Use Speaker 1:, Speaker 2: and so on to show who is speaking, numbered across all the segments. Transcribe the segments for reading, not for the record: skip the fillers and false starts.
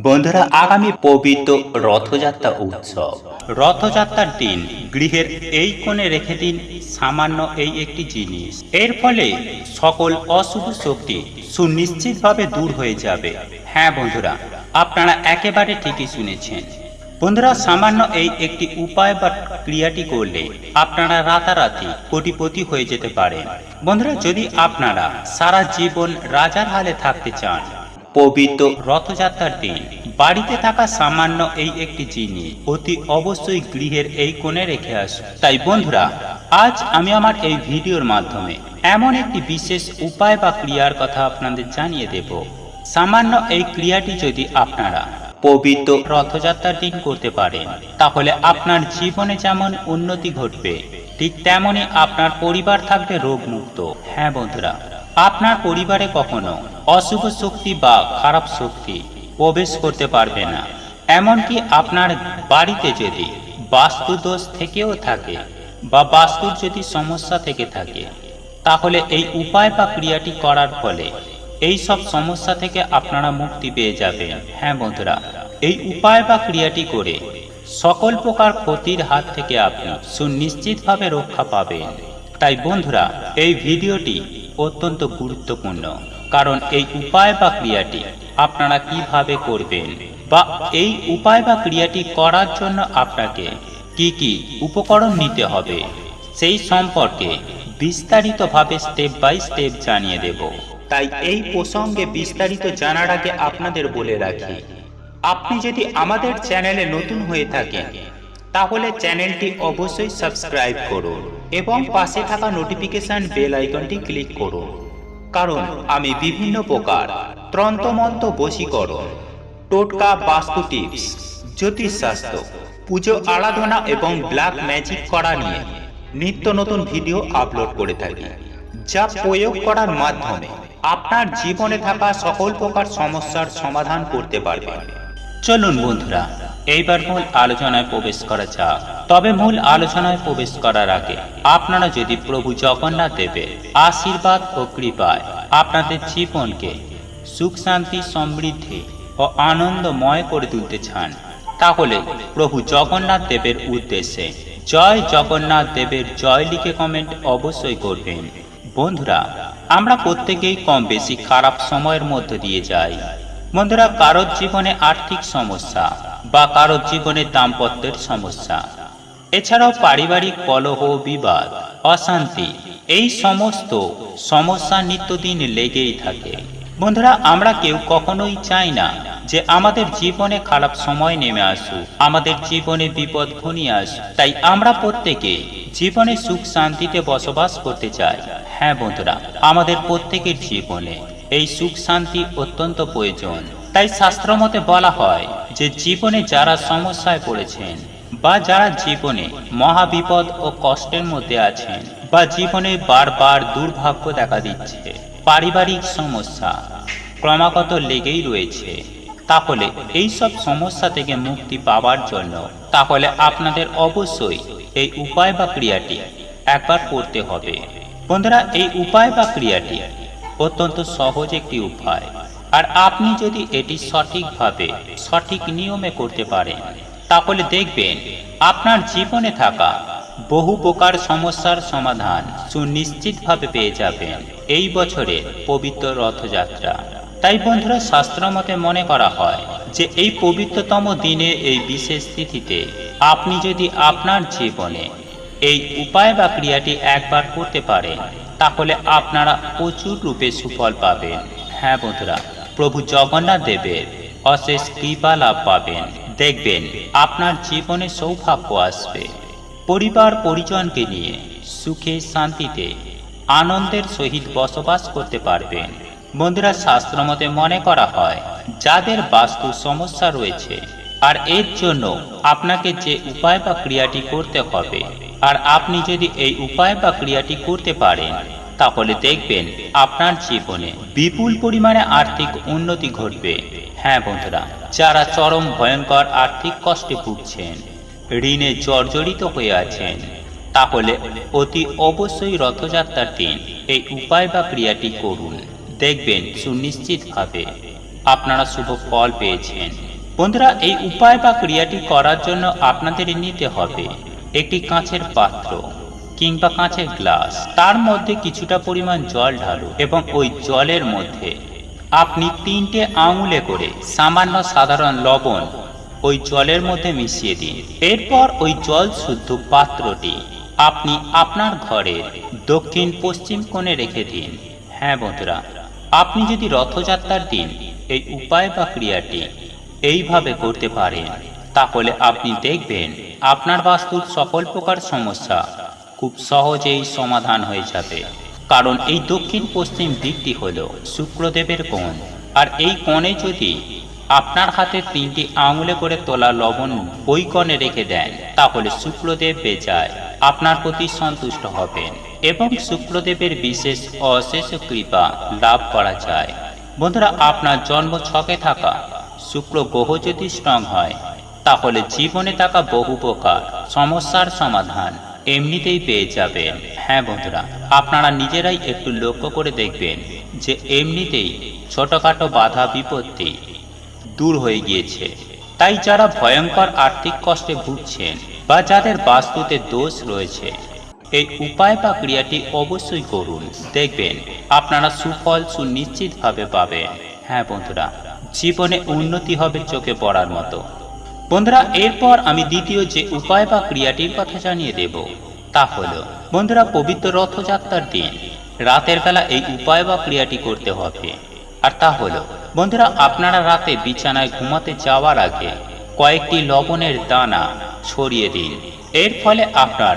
Speaker 1: বন্ধুরা, আগামী পবিত্র রথযাত্রা উৎসব। রথযাত্রার দিন গৃহের এই কোণে রেখে দিন সামান্য এই একটি জিনিস। এর ফলে সকল অশুভ শক্তি সুনিশ্চিতভাবে দূর হয়ে যাবে। হ্যাঁ বন্ধুরা, আপনারা একেবারে ঠিকই শুনেছেন। বন্ধুরা, সামান্য এই একটি উপায় বা ক্রিয়াটি করলে আপনারা রাতারাতি কোটিপতি হয়ে যেতে পারেন। বন্ধুরা, যদি আপনারা সারা জীবন রাজার হালে থাকতে চান, পবিত্র রথযাত্রার দিন বাড়িতে থাকা সামান্য এই একটি জিনিস অতি অবশ্যই গৃহের এই কোণে রেখে আসুন। তাই বন্ধুরা, আজ আমি আমার এই ভিডিওর মাধ্যমে এমন একটি বিশেষ উপায় বা ক্রিয়ার কথা আপনাদের জানিয়ে দেব। সামান্য এই ক্রিয়াটি যদি আপনারা পবিত্র রথযাত্রার দিন করতে পারেন, তাহলে আপনার জীবনে যেমন উন্নতি ঘটবে, ঠিক তেমনই আপনার পরিবার থাকবে রোগমুক্ত। হ্যাঁ বন্ধুরা, আপনার পরিবারে কখনো অশুভ শক্তি বা খারাপ শক্তি প্রবেশ করতে পারবে না। এমনকি আপনার বাড়িতে যদি বাস্তুদোষ থেকেও থাকে বা বাস্তুর যদি সমস্যা থেকে থাকে, তাহলে এই উপায় বা ক্রিয়াটি করার ফলে এই সব সমস্যা থেকে আপনারা মুক্তি পেয়ে যাবেন। হ্যাঁ বন্ধুরা, এই উপায় বা ক্রিয়াটি করে সকল প্রকার ক্ষতির হাত থেকে আপনি সুনিশ্চিতভাবে রক্ষা পাবেন। তাই বন্ধুরা, এই ভিডিওটি অত্যন্ত গুরুত্বপূর্ণ, কারণ এই উপায় বা ক্রিয়াটি আপনারা কিভাবে করবেন বা এই উপায় বা ক্রিয়াটি করার জন্য আপনাকে কি কি উপকরণ নিতে হবে সেই সম্পর্কে বিস্তারিতভাবে স্টেপ বাই স্টেপ জানিয়ে দেব। তাই এই প্রসঙ্গে বিস্তারিত জানার আগে আপনাদের বলে রাখি, আপনি যদি আমাদের চ্যানেলে নতুন হয়ে থাকেন, তাহলে চ্যানেলটি অবশ্যই সাবস্ক্রাইব করুন এবং পাশে থাকা নোটিফিকেশন বেল আইকনটি ক্লিক করুন, কারণ আমি বিভিন্ন প্রকার তন্ত্রমন্ত্র, বশীকরণ, টোটকা, বাস্তু টিপস, জ্যোতিষশাস্ত্র, পুজো আরাধনা এবং ব্ল্যাক ম্যাজিক করা নিয়ে নিত্য নতুন ভিডিও আপলোড করে থাকি, যা প্রয়োগ করার মাধ্যমে আপনার জীবনে থাকা সকল প্রকার সমস্যার সমাধান করতে পারবেন। চলুন বন্ধুরা, এইবার মূল আলোচনায় প্রবেশ করা যাক। তবে মূল আলোচনায় প্রবেশ করার আগে আপনারা যদি প্রভু জগন্নাথ দেবের আশীর্বাদ ও কৃপায় আপনাদের জীবনকে সুখ, শান্তি, সমৃদ্ধি ও আনন্দময় করে তুলতে চান, তাহলে প্রভু জগন্নাথ দেবের উদ্দেশ্যে জয় জগন্নাথ দেবের জয় লিখে কমেন্ট অবশ্যই করবেন। বন্ধুরা, আমরা প্রত্যেকেই কম বেশি খারাপ সময়ের মধ্য দিয়ে যাই। বন্ধুরা, কারোর জীবনে আর্থিক সমস্যা বা কারোর জীবনে দাম্পত্যের সমস্যা, এছাড়াও পারিবারিক কলহ, বিবাদ, অশান্তি, এই সমস্ত সমস্যা নিত্যদিন লেগেই থাকে। বন্ধুরা, আমরা কেউ কখনোই চাই না যে আমাদের জীবনে খারাপ সময় নেমে আসুক, আমাদের জীবনে বিপদ ঘনিয়ে আসুক। তাই আমরা প্রত্যেকে জীবনে সুখ শান্তিতে বসবাস করতে চাই। হ্যাঁ বন্ধুরা, আমাদের প্রত্যেকের জীবনে এই সুখ শান্তি অত্যন্ত প্রয়োজন। তাই শাস্ত্র মতে বলা হয় যে জীবনে যারা সমস্যায় পড়েছেন বা যারা জীবনে মহাবিপদ ও কষ্টের মধ্যে আছেন বা জীবনে বারবার দুর্ভাগ্য দেখা দিচ্ছে, পারিবারিক সমস্যা ক্রমাগত লেগেই রয়েছে, তাহলে এই সব সমস্যা থেকে মুক্তি পাওয়ার জন্য তাহলে আপনাদের অবশ্যই এই উপায় বা ক্রিয়াটি একবার করতে হবে। বন্ধুরা, এই উপায় বা ক্রিয়াটি অত্যন্ত সহজ একটি উপায়, আর আপনি যদি এটি সঠিকভাবে সঠিক নিয়মে করতে পারেন, তাহলে দেখবেন আপনার জীবনে থাকা বহু প্রকার সমস্যার সমাধান সুনিশ্চিতভাবে পেয়ে যাবেন এই বছরের পবিত্র রথযাত্রা। তাই বন্ধুরা, শাস্ত্র মতে মনে করা হয় যে এই পবিত্রতম দিনে, এই বিশেষ তিথিতে আপনি যদি আপনার জীবনে এই উপায় বা ক্রিয়াটি একবার করতে পারেন, তাহলে আপনারা প্রচুর রূপে সুফল পাবেন। হ্যাঁ বন্ধুরা, প্রভু জগন্নাথ দেবের অশেষ কৃপা লাভ পাবেন। দেখবেন আপনার জীবনে সৌভাগ্য আসবে, পরিবার পরিজনকে নিয়ে সুখে শান্তিতে আনন্দের সহিত বসবাস করতে পারবেন। বন্ধুরা, শাস্ত্র মতে মনে করা হয় যাদের বাস্তু সমস্যা রয়েছে, আর এর জন্য আপনাকে যে উপায় বা ক্রিয়াটি করতে হবে, আর আপনি যদি এই উপায় বা ক্রিয়াটি করতে পারেন, তাহলে দেখবেন আপনার জীবনে বিপুল পরিমাণে আর্থিক উন্নতি ঘটবে। হ্যাঁ বন্ধুরা, যারা চরম ভয়ঙ্কর আর্থিক কষ্টে ভুগছেন, ঋণে জর্জরিত হয়ে আছেন, তাহলে অতি অবশ্যই রথযাত্রার দিন এই উপায় বা ক্রিয়াটি করুন। দেখবেন সুনিশ্চিতভাবে আপনারা শুভ ফল পেয়েছেন। বন্ধুরা, এই উপায় বা ক্রিয়াটি করার জন্য আপনাদের নিতে হবে একটি কাঁচের পাত্র কিংবা কাঁচের গ্লাস, তার মধ্যে কিছুটা পরিমাণ জল ঢালুন এবং ওই জলের মধ্যে আপনি 3টে আঙুলে করে সামান্য সাধারণ লবণ ওই জলের মধ্যে মিশিয়ে দিন। এরপর ওই জল শুদ্ধ পাত্রটি আপনি আপনার ঘরের দক্ষিণ পশ্চিম কোণে রেখে দিন। হ্যাঁ বন্ধুরা, আপনি যদি রথযাত্রার দিন এই উপায় বা ক্রিয়াটি এইভাবে করতে পারেন, তাহলে আপনি দেখবেন আপনার বাস্তুর সকল প্রকার সমস্যা খুব সহজেই সমাধান হয়ে যাবে। কারণ এই দক্ষিণ পশ্চিম দিকটি হল শুক্রদেবের কোণ, আর এই কোণে যদি আপনার হাতে 3টি আঙুলে করে তোলা লবণ ওই কোণে রেখে দেন, তাহলে শুক্রদেব বেজায় আপনার প্রতি সন্তুষ্ট হবেন এবং শুক্রদেবের বিশেষ অশেষ কৃপা লাভ করা যায়। বন্ধুরা, আপনার জন্ম ছকে থাকা শুক্র গ্রহ যদি স্ট্রং হয়, তাহলে জীবনে থাকা বহু প্রকার সমস্যার সমাধান এমনিতেই পেয়ে যাবেন। হ্যাঁ বন্ধুরা, আপনারা নিজেরাই একটু লক্ষ্য করে দেখবেন যে এমনিতেই ছোটখাটো বাধা বিপত্তি দূর হয়ে গিয়েছে। তাই যারা ভয়ঙ্কর আর্থিক কষ্টে ভুগছেন বা যাদের বাস্তুতে দোষ রয়েছে, এই উপায় বা ক্রিয়াটি অবশ্যই করুন, দেখবেন আপনারা সুফল সুনিশ্চিতভাবে পাবেন। হ্যাঁ বন্ধুরা, জীবনে উন্নতি হবে চোখে পড়ার মতো। বন্ধুরা, এরপর আমি দ্বিতীয় যে উপায় বা ক্রিয়াটির কথা জানিয়ে দেব, তা হলো বন্ধুরা, পবিত্র রথযাত্রার দিন রাতের বেলা এই উপায় বা ক্রিয়াটি করতে হবে। আর তা হলো বন্ধুরা, আপনারা রাতে বিছানায় ঘুমাতে যাওয়ার আগে কয়েকটি লবণের দানা ছড়িয়ে দিন। এর ফলে আপনার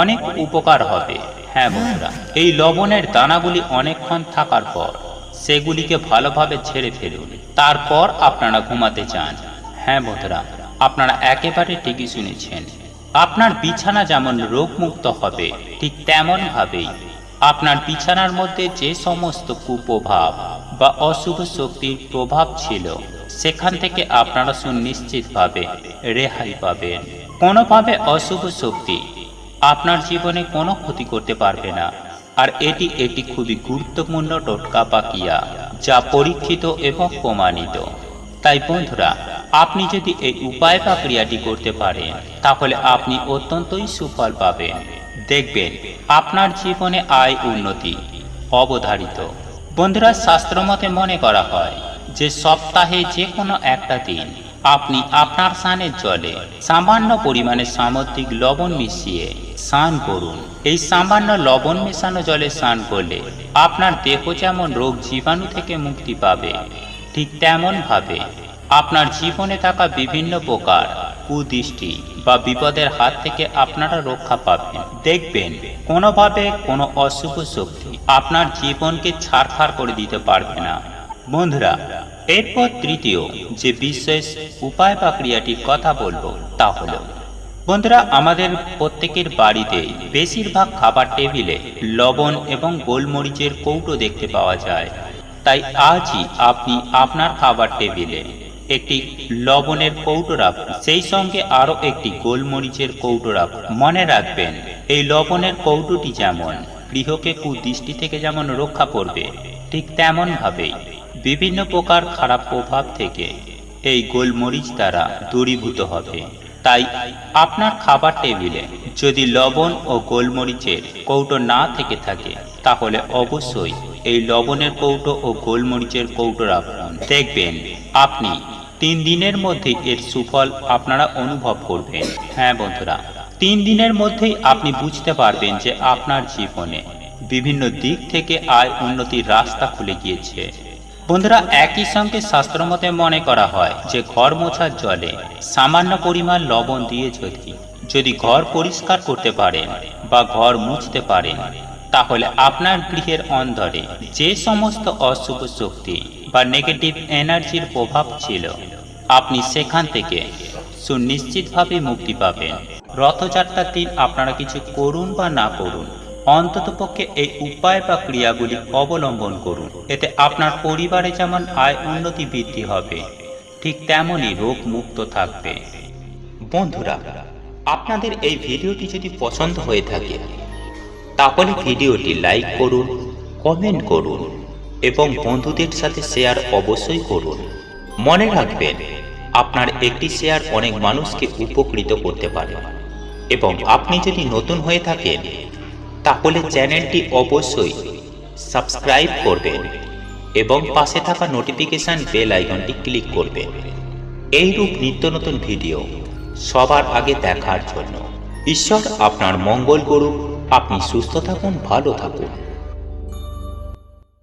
Speaker 1: অনেক উপকার হবে। হ্যাঁ বন্ধুরা, এই লবণের দানাগুলি অনেকক্ষণ থাকার পর সেগুলিকে ভালোভাবে ঝেড়ে ফেলুন, তারপর আপনারা ঘুমাতে যান। হ্যাঁ বন্ধুরা, আপনারা একেবারে ঠিকই শুনেছেন। আপনার বিছানা যেমন রোগমুক্ত হবে, ঠিক তেমন ভাবেই আপনার বিছানার মধ্যে যে সমস্ত কুপ্রভাব বা অশুভ শক্তির প্রভাব ছিল, সেখান থেকে আপনারা সুনিশ্চিতভাবে রেহাই পাবেন। কোনোভাবে অশুভ শক্তি আপনার জীবনে কোনো ক্ষতি করতে পারবে না। আর এটি একটি খুবই গুরুত্বপূর্ণ টোটকা বা ক্রিয়া, যা পরীক্ষিত এবং প্রমাণিত। তাই বন্ধুরা, আপনি যদি এই উপায় বা ক্রিয়াটি করতে পারেন, তাহলে আপনি অত্যন্তই সুফল পাবেন। দেখবেন আপনার জীবনে আয় উন্নতি অবধারিত। বন্ধুরা, শাস্ত্রমতে মনে করা হয় যে সপ্তাহে যে কোনো একটা দিন আপনি আপনার স্নানের জলে সামান্য পরিমাণে সামুদ্রিক লবণ মিশিয়ে স্নান করুন। এই সামান্য লবণ মেশানো জলে স্নান করলে আপনার দেহ যেমন রোগ জীবাণু থেকে মুক্তি পাবে, ঠিক তেমন ভাবে আপনার জীবনে থাকা বিভিন্ন প্রকার কুদৃষ্টি বা বিপদের হাত থেকে আপনারা রক্ষা পাবেন। দেখবেন কোনোভাবে কোনো অশুভ শক্তি আপনার জীবনকে ছাড়খাড় করে দিতে পারবে না। বন্ধুরা, এরপর তৃতীয় যে বিশেষ উপায় বা ক্রিয়াটির কথা বলবো, তা হলো বন্ধুরা, আমাদের প্রত্যেকের বাড়িতে বেশিরভাগ খাবার টেবিলে লবণ এবং গোলমরিচের কৌটো দেখতে পাওয়া যায়। তাই আজই আপনি আপনার খাবার টেবিলে একটি লবণের কৌটো রাখুন, সেই সঙ্গে আরও একটি গোলমরিচের কৌটো রাখুন। মনে রাখবেন, এই লবণের কৌটোটি যেমন গৃহকে কুদৃষ্টি থেকে যেমন রক্ষা করবে, ঠিক তেমন ভাবেই বিভিন্ন প্রকার খারাপ প্রভাব থেকে এই গোলমরিচ দ্বারা দূরীভূত হবে। তাই আপনার খাবার টেবিলে যদি লবণ ও গোলমরিচের কৌটো না থেকে থাকে, তাহলে অবশ্যই এই লবণের কৌটো ও গোলমরিচের কৌটো রাখুন। দেখবেন আপনি 3 দিনের মধ্যেই এর সুফল আপনারা অনুভব করবেন। হ্যাঁ বন্ধুরা, 3 দিনের মধ্যেই আপনি বুঝতে পারবেন যে আপনার জীবনে বিভিন্ন দিক থেকে আয় উন্নতির রাস্তা খুলে গিয়েছে। বন্ধুরা, একই সঙ্গে শাস্ত্রমতে মনে করা হয় যে ঘর মোছার জলে সামান্য পরিমাণ লবণ দিয়ে যদি ঘর পরিষ্কার করতে পারেন বা ঘর মুছতে পারেন, তাহলে আপনার গৃহের অন্দরে যে সমস্ত অশুভ শক্তি বা নেগেটিভ এনার্জির প্রভাব ছিল, আপনি সেখান থেকে সুনিশ্চিতভাবে মুক্তি পাবেন। রথযাত্রার দিন আপনারা কিছু করুন বা না করুন, অন্ততপক্ষে এই উপায় বা ক্রিয়াগুলি অবলম্বন করুন। এতে আপনার পরিবারে যেমন আয় উন্নতি বৃদ্ধি হবে, ঠিক তেমনই রোগ মুক্ত থাকবে। বন্ধুরা, আপনাদের এই ভিডিওটি যদি পছন্দ হয়ে থাকে, তাহলে ভিডিওটি লাইক করুন, কমেন্ট করুন এবং বন্ধুদের সাথে শেয়ার অবশ্যই করুন। মনে রাখবেন, আপনার একটি শেয়ার অনেক মানুষকে উপকৃত করতে পারে। এবং আপনি যদি নতুন হয়ে থাকেন তাহলে চ্যানেলটি অবশ্যই সাবস্ক্রাইব করবেন এবং পাশে থাকা নোটিফিকেশন বেল আইকনটি ক্লিক করবেন এইরূপ নিত্য নতুন ভিডিও সবার আগে দেখার জন্য। ঈশ্বর আপনার মঙ্গল করুন। আপনি সুস্থ থাকুন, ভালো থাকুন।